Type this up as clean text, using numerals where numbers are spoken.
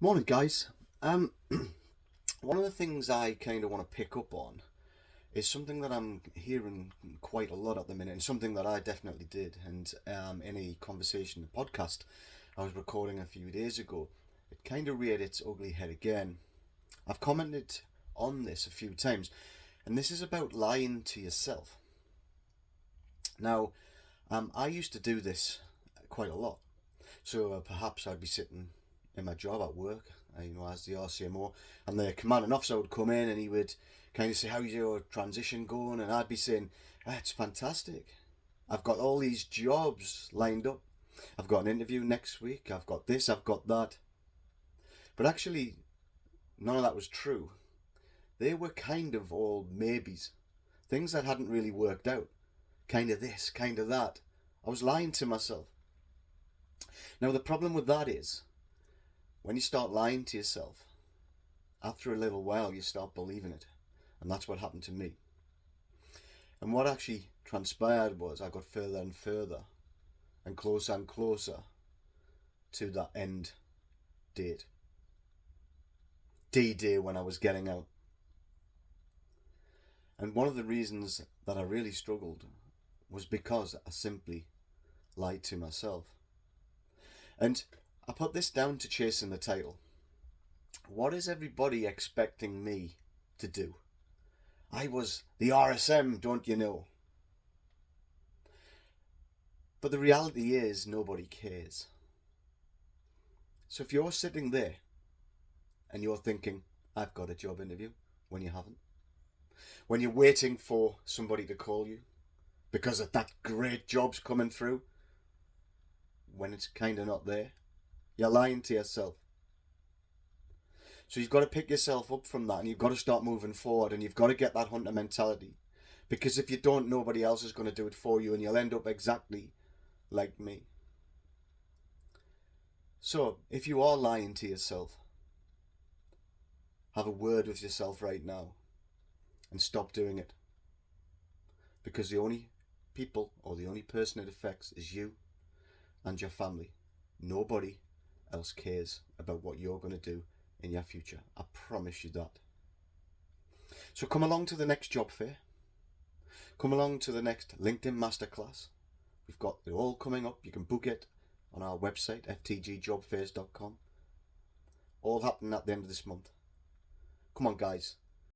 Morning, guys. One of the things I kind of want to pick up on is something that I'm hearing quite a lot at the minute, and something that I definitely did. And in a conversation, a podcast I was recording a few days ago, it kind of reared its ugly head again. I've commented on this a few times, and this is about lying to yourself. Now, I used to do this quite a lot. So perhaps I'd be sitting in my job at work, as the RCMO, and the commanding officer would come in and he would kind of say, "How's your transition going?" And I'd be saying, "It's fantastic. I've got all these jobs lined up. I've got an interview next week. I've got this. I've got that." But actually, none of that was true. They were kind of all maybes, things that hadn't really worked out. Kind of this, kind of that. I was lying to myself. Now the problem with that is, when you start lying to yourself, after a little while you start believing it. And that's what happened to me. And what actually transpired was I got further and further and closer to that end date. D-Day, when I was getting out. And one of the reasons that I really struggled was because I simply lied to myself. And I put this down to chasing the title. What is everybody expecting me to do? I was the RSM, don't you know? But the reality is, nobody cares. So if you're sitting there and you're thinking, "I've got a job interview," when you haven't, when you're waiting for somebody to call you because of that great job's coming through, when it's kind of not there, you're lying to yourself. So you've got to pick yourself up from that, and you've got to start moving forward, and you've got to get that hunter mentality. Because if you don't, nobody else is going to do it for you, and you'll end up exactly like me. So if you are lying to yourself, have a word with yourself right now and stop doing it. Because the only people, or the only person it affects, is you and your family. Nobody else cares about what you're going to do in your future. I promise you that. So come along to the next job fair. Come along to the next LinkedIn Masterclass. We've got it all coming up. You can book it on our website, ftgjobfairs.com. All happening at the end of this month. Come on, guys.